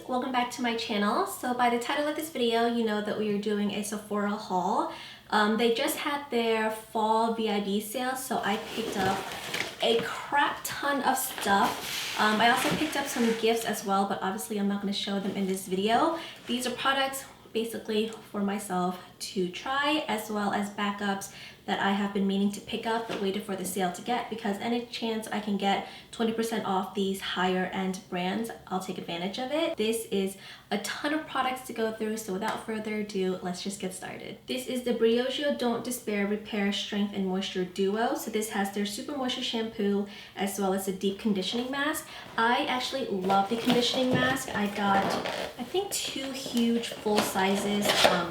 welcome back to my channel. So by the title of this video, you know that we are doing a Sephora haul. They just had their fall VIB sale, so I picked up a crap ton of stuff. I also picked up some gifts as well, but obviously I'm not going to show them in this video. These are products basically for myself to try, as well as backups that I have been meaning to pick up but waited for the sale to get, because any chance I can get 20% off these higher end brands, I'll take advantage of it. This is a ton of products to go through, so without further ado, let's just get started. This is the Briogeo Don't Despair Repair Strength and Moisture Duo. So this has their Super Moisture Shampoo as well as a deep conditioning mask. I actually love the conditioning mask. I got, I think, 2 huge full sizes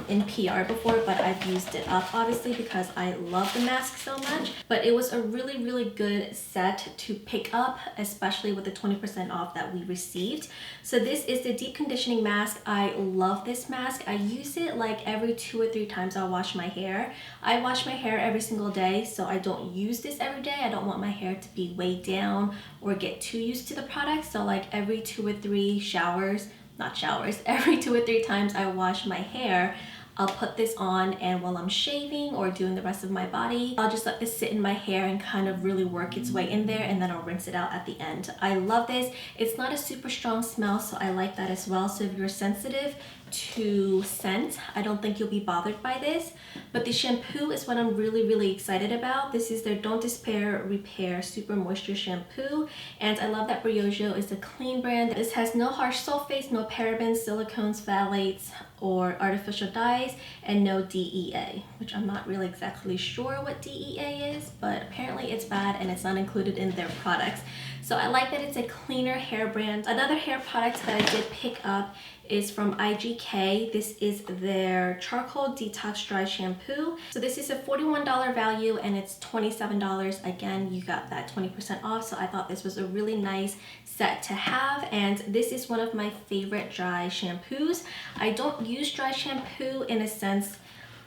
in PR before, but I've used it up obviously because I love the mask so much. But it was a really good set to pick up, especially with the 20% off that we received. So this is the deep conditioning mask. I love this mask. I use it like every 2 or 3 times I wash my hair. I wash my hair every single day, so I don't use this every day. I don't want my hair to be weighed down or get too used to the product. So like every 2 or 3 showers, not showers, every 2 or 3 times I wash my hair, I'll put this on, and while I'm shaving or doing the rest of my body, I'll just let this sit in my hair and kind of really work its way in there, and then I'll rinse it out at the end. I love this. It's not a super strong smell, so I like that as well. So if you're sensitive to scent, I don't think you'll be bothered by this. But the shampoo is what I'm really excited about. This is their Don't Despair Repair Super Moisture Shampoo, and I love that Briogeo is a clean brand. This has no harsh sulfates, no parabens, silicones, phthalates, or artificial dyes, and no DEA, which I'm not really exactly sure what DEA is, but apparently it's bad and it's not included in their products. So I like that it's a cleaner hair brand. Another hair product that I did pick up is from IGK. This is their Charcoal Detox Dry Shampoo. So this is a $41 value and it's $27. Again, you got that 20% off, so I thought this was a really nice set to have, and this is one of my favorite dry shampoos. I don't use dry shampoo in a sense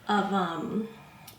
of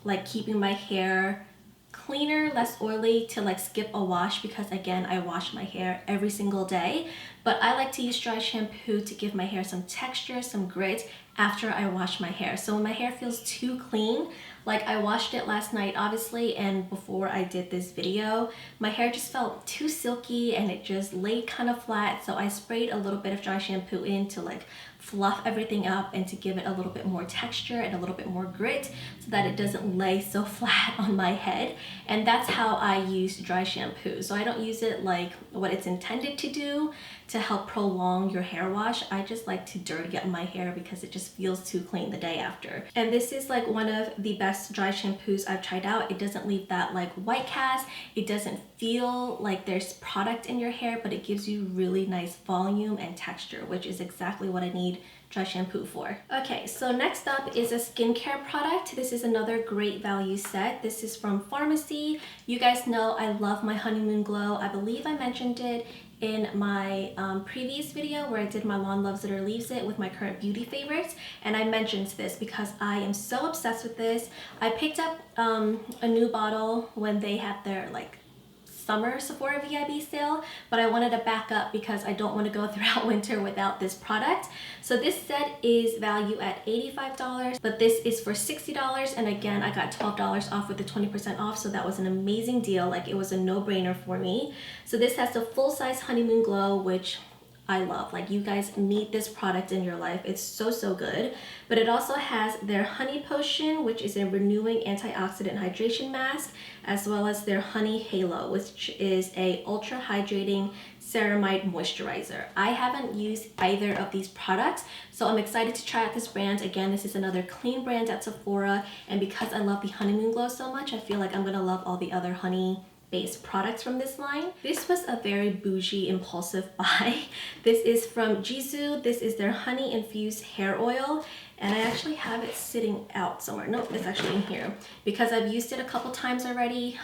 like keeping my hair cleaner, less oily, to like skip a wash, because again, I wash my hair every single day. But I like to use dry shampoo to give my hair some texture, some grit after I wash my hair. So when my hair feels too clean, like I washed it last night obviously, and before I did this video, my hair just felt too silky and it just laid kind of flat. So I sprayed a little bit of dry shampoo in to like fluff everything up and to give it a little bit more texture and a little bit more grit, so that it doesn't lay so flat on my head. And that's how I use dry shampoo. So I don't use it like what it's intended to do, to help prolong your hair wash. I just like to dirty up my hair because it just feels too clean the day after. And this is like one of the best dry shampoos I've tried out. It doesn't leave that like white cast. It doesn't feel like there's product in your hair, but it gives you really nice volume and texture, which is exactly what I need dry shampoo for. Okay, so next up is a skincare product. This is another great value set. This is from Pharmacy. You guys know I love my Honeymoon Glow. I believe I mentioned it in my previous video where I did my Lawn Loves It or Leaves It with my current beauty favorites, and I mentioned this because I am so obsessed with this. I picked up a new bottle when they had their like summer Sephora VIB sale, but I wanted to back up because I don't want to go throughout winter without this product. So this set is valued at $85, but this is for $60, and again, I got $12 off with the 20% off, so that was an amazing deal. Like, it was a no-brainer for me. So this has the full-size Honeymoon Glow, which I love. Like, you guys need this product in your life. It's so good. But it also has their Honey Potion, which is a renewing antioxidant hydration mask, as well as their Honey Halo, which is a ultra hydrating ceramide moisturizer. I haven't used either of these products, so I'm excited to try out this brand. Again, this is another clean brand at Sephora, and because I love the Honeymoon Glow so much, I feel like I'm gonna love all the other honey based products from this line. This was a very bougie impulsive buy. This is from Jisoo. This is their honey infused hair oil, and I actually have it sitting out somewhere. Nope, it's actually in here because I've used it a couple times already.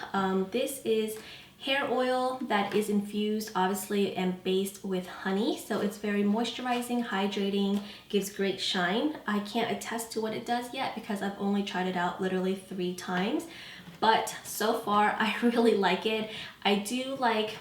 This is hair oil that is infused obviously and based with honey, so it's very moisturizing, hydrating, gives great shine. I can't attest to what it does yet because I've only tried it out literally 3 times, but so far I really like it. I do like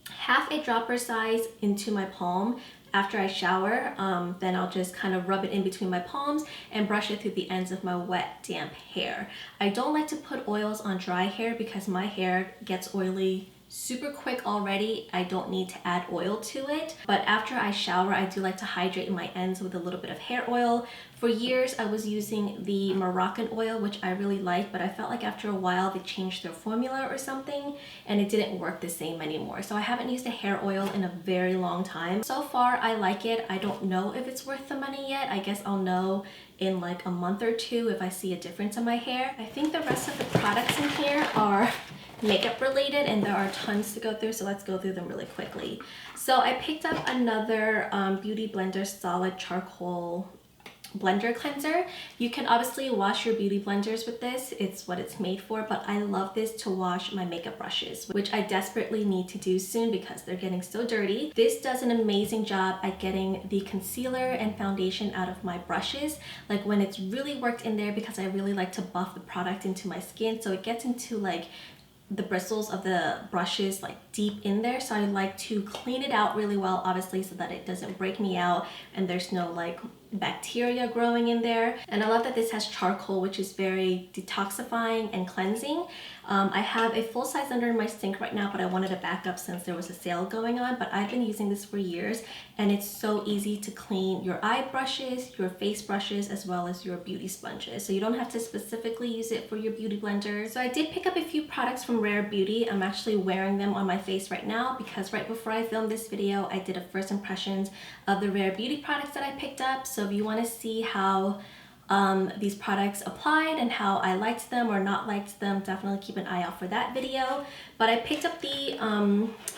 half a dropper size into my palm after I shower, then I'll just kind of rub it in between my palms and brush it through the ends of my wet, damp hair. I don't like to put oils on dry hair because my hair gets oily super quick already. I don't need to add oil to it. But after I shower, I do like to hydrate my ends with a little bit of hair oil. For years, I was using the Moroccan oil, which I really like, but I felt like after a while they changed their formula or something and it didn't work the same anymore. So I haven't used a hair oil in a very long time. So far, I like it. I don't know if it's worth the money yet. I guess I'll know in like a month or two if I see a difference in my hair. I think the rest of the products in here are makeup related and there are tons to go through, so let's go through them really quickly. So I picked up another Beauty Blender Solid Charcoal blender cleanser. You can obviously wash your beauty blenders with this, it's what it's made for, but I love this to wash my makeup brushes, which I desperately need to do soon because they're getting so dirty. This does an amazing job at getting the concealer and foundation out of my brushes, like when it's really worked in there, because I really like to buff the product into my skin, so it gets into like the bristles of the brushes like deep in there. So I like to clean it out really well, obviously, so that it doesn't break me out and there's no like bacteria growing in there. And I love that this has charcoal, which is very detoxifying and cleansing. I have a full size under my sink right now, but I wanted to back up since there was a sale going on. But I've been using this for years and it's so easy to clean your eye brushes, your face brushes, as well as your beauty sponges. So you don't have to specifically use it for your beauty blender. So I did pick up a few products from Rare Beauty. I'm actually wearing them on my face right now because right before I filmed this video, I did a first impressions of the Rare Beauty products that I picked up. So if you want to see how these products applied and how I liked them or not liked them, definitely keep an eye out for that video. But I picked up the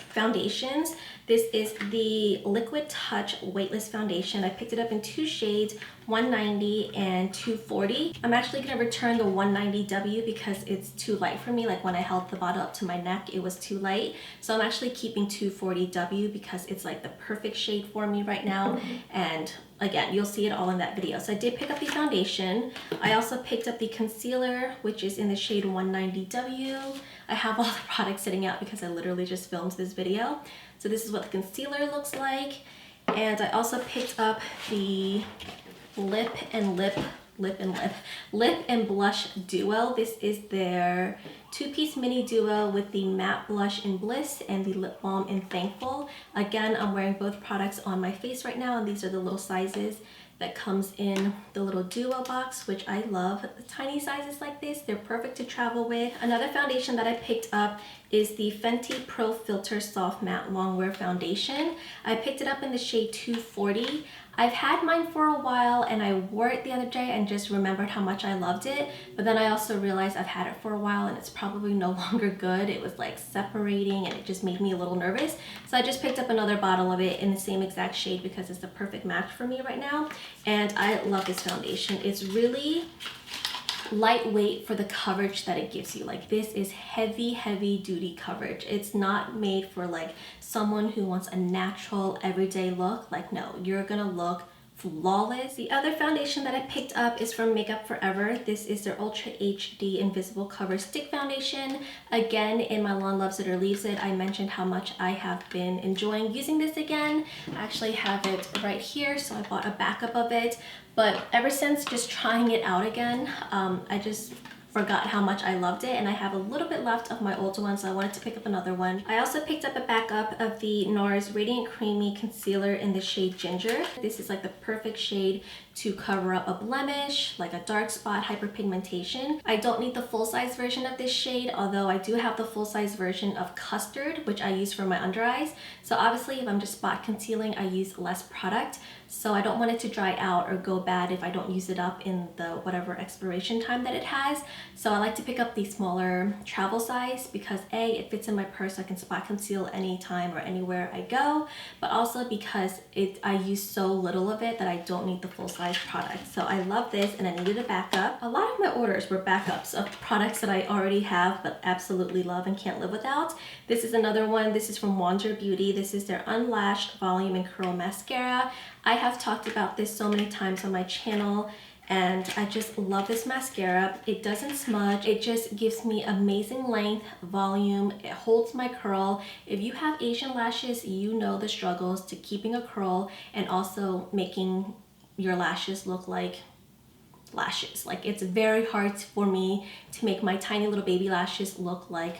foundations. This is the Liquid Touch Weightless Foundation. I picked it up in two shades, 190 and 240. I'm actually gonna return the 190W because it's too light for me. Like when I held the bottle up to my neck, it was too light. So I'm actually keeping 240W because it's like the perfect shade for me right now. And again, you'll see it all in that video. So I did pick up the foundation. I also picked up the concealer, which is in the shade 190W. I have all the products sitting out because I literally just filmed this video. So this is what the concealer looks like. And I also picked up the lip and blush duo. This is their two-piece mini duo with the matte blush in Bliss and the lip balm in Thankful. Again, I'm wearing both products on my face right now, and these are the little sizes that comes in the little duo box, which I love. The tiny sizes like this, they're perfect to travel with. Another foundation that I picked up is the Fenty Pro Filter Soft Matte Longwear Foundation. I picked it up in the shade 240. I've had mine for a while and I wore it the other day and just remembered how much I loved it. But then I also realized I've had it for a while and it's probably no longer good. It was like separating and it just made me a little nervous. So I just picked up another bottle of it in the same exact shade because it's the perfect match for me right now. And I love this foundation. It's really lightweight for the coverage that it gives you. Like this is heavy duty coverage. It's not made for like someone who wants a natural everyday look. Like no, you're gonna look flawless. The other foundation that I picked up is from Makeup Forever. This is their Ultra HD Invisible Cover Stick Foundation. Again, in my Lawn Loves It or Leaves It, I mentioned how much I have been enjoying using this again. I actually have it right here, so I bought a backup of it. But ever since just trying it out again, I just forgot how much I loved it, and I have a little bit left of my old one, so I wanted to pick up another one. I also picked up a backup of the Nars Radiant Creamy Concealer in the shade Ginger. This is like the perfect shade to cover up a blemish, like a dark spot, hyperpigmentation. I don't need the full-size version of this shade, although I do have the full-size version of Custard, which I use for my under eyes. So obviously if I'm just spot concealing, I use less product. So I don't want it to dry out or go bad if I don't use it up in the whatever expiration time that it has. So I like to pick up the smaller travel size because A, it fits in my purse. I can spot conceal anytime or anywhere I go, but also because I use so little of it that I don't need the full size product. So I love this and I needed a backup. A lot of my orders were backups of products that I already have but absolutely love and can't live without. This is another one. This is from Wander Beauty. This is their Unlashed Volume and Curl Mascara. I have talked about this so many times on my channel and I just love this mascara. It doesn't smudge. It just gives me amazing length, volume. It holds my curl. If you have Asian lashes, you know the struggles to keeping a curl and also making your lashes look like lashes. Like, it's very hard for me to make my tiny little baby lashes look like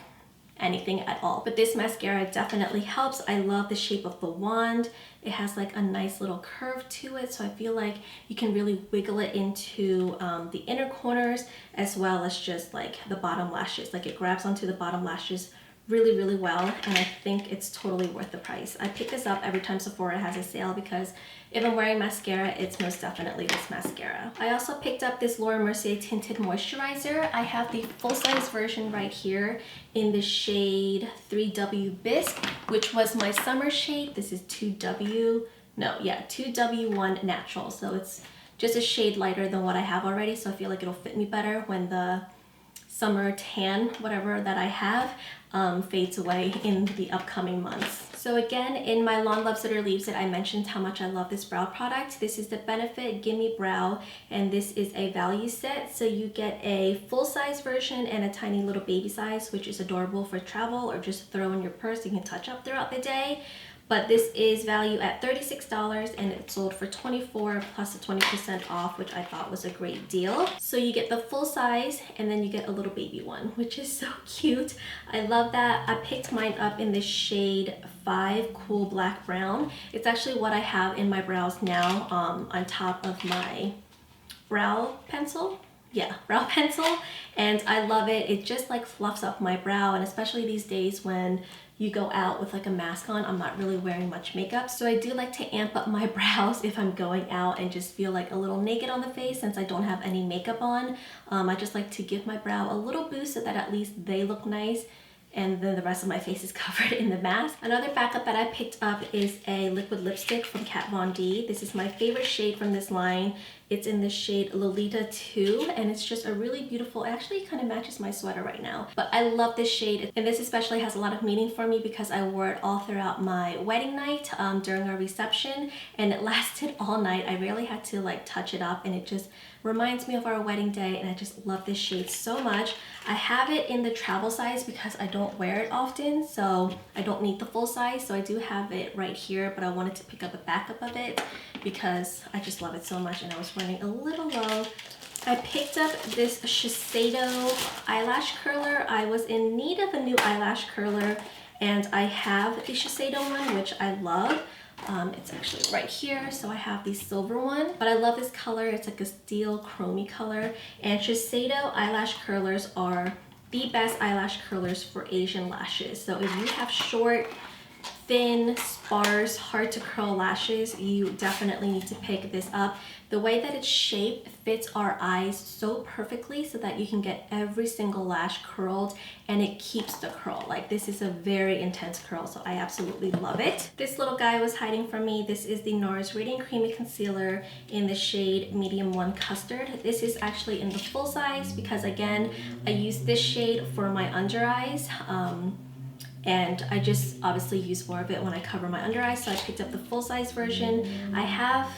anything at all. But this mascara definitely helps. I love the shape of the wand. It has like a nice little curve to it, so I feel like you can really wiggle it into the inner corners as well as just like the bottom lashes. Like, it grabs onto the bottom lashes really well, and I think it's totally worth the price. I pick this up every time Sephora has a sale because if I'm wearing mascara, it's most definitely this mascara. I also picked up this Mercier Tinted Moisturizer. I have the full-size version right here in the shade 3W Bisque, which was my summer shade. This is 2W1 Natural. So it's just a shade lighter than what I have already, so I feel like it'll fit me better when the summer tan, whatever that I have, fades away in the upcoming months. So again, in my Lawn Loves It or Leaves It, I mentioned how much I love this brow product. This is the Benefit GimMe Brow, and this is a value set. So you get a full-size version and a tiny little baby size, which is adorable for travel or just throw in your purse. You can touch up throughout the day. But this is valued at $36 and it sold for $24 plus a 20% off, which I thought was a great deal. So you get the full size and then you get a little baby one, which is so cute. I love that. I picked mine up in the shade 5 Cool Black Brown. It's actually what I have in my brows now, on top of my brow pencil. Yeah, brow pencil, and I love it. It just like fluffs up my brow, and especially these days when you go out with like a mask on, I'm not really wearing much makeup, so I do like to amp up my brows if I'm going out and just feel like a little naked on the face since I don't have any makeup on. I just like to give my brow a little boost so that at least they look nice, and then the rest of my face is covered in the mask. Another backup that I picked up is a liquid lipstick from Kat Von D. This is my favorite shade from this line. It's in the shade Lolita 2, and it's just a really beautiful, it actually kind of matches my sweater right now. But I love this shade, and this especially has a lot of meaning for me because I wore it all throughout my wedding night during our reception, and it lasted all night. I rarely had to like touch it up, and it just reminds me of our wedding day, and I just love this shade so much. I have it in the travel size because I don't wear it often, so I don't need the full size, so I do have it right here, but I wanted to pick up a backup of it because I just love it so much and I was running a little low. I picked up this Shiseido eyelash curler. I was in need of a new eyelash curler, and I have the Shiseido one, which I love. It's actually right here, so I have the silver one, but I love this color. It's like a steel chromey color, and Shiseido eyelash curlers are the best eyelash curlers for Asian lashes. So if you have short, thin, sparse, hard to curl lashes, you definitely need to pick this up. The way that it's shaped fits our eyes so perfectly so that you can get every single lash curled and it keeps the curl. Like, this is a very intense curl, so I absolutely love it. This little guy was hiding from me. This is the Nars Radiant Creamy Concealer in the shade Medium 1 Custard. This is actually in the full size because, again, I use this shade for my under eyes. And I just obviously use more of it when I cover my under eyes, so I picked up the full-size version. I have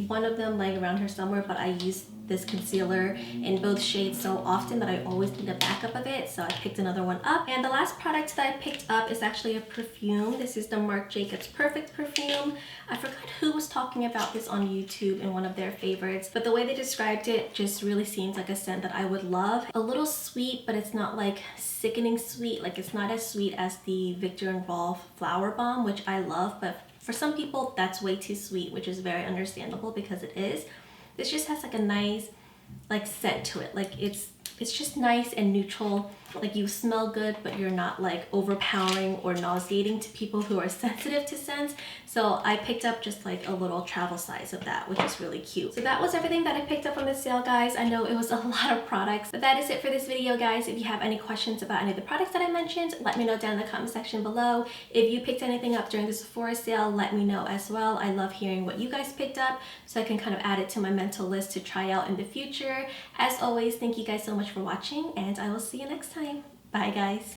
one of them laying around here somewhere, but I use this concealer in both shades so often that I always need a backup of it, so I picked another one up. And the last product that I picked up is actually a perfume. This is the Marc Jacobs Perfect perfume. I forgot who was talking about this on YouTube in one of their favorites, but the way they described it just really seems like a scent that I would love. A little sweet, but it's not like sickening sweet. Like, it's not as sweet as the Viktor and Rolf Flower Bomb, which I love, but for some people that's way too sweet, which is very understandable because it is. This just has like a nice like scent to it. Like, it's just nice and neutral. Like, you smell good, but you're not like overpowering or nauseating to people who are sensitive to scents. So I picked up just like a little travel size of that, which is really cute. So that was everything that I picked up on this sale, guys. I know it was a lot of products, but that is it for this video, guys. If you have any questions about any of the products that I mentioned, let me know down in the comment section below. If you picked anything up during the Sephora sale, let me know as well. I love hearing what you guys picked up, so I can kind of add it to my mental list to try out in the future. As always, thank you guys so much for watching, and I will see you next time. Bye, guys.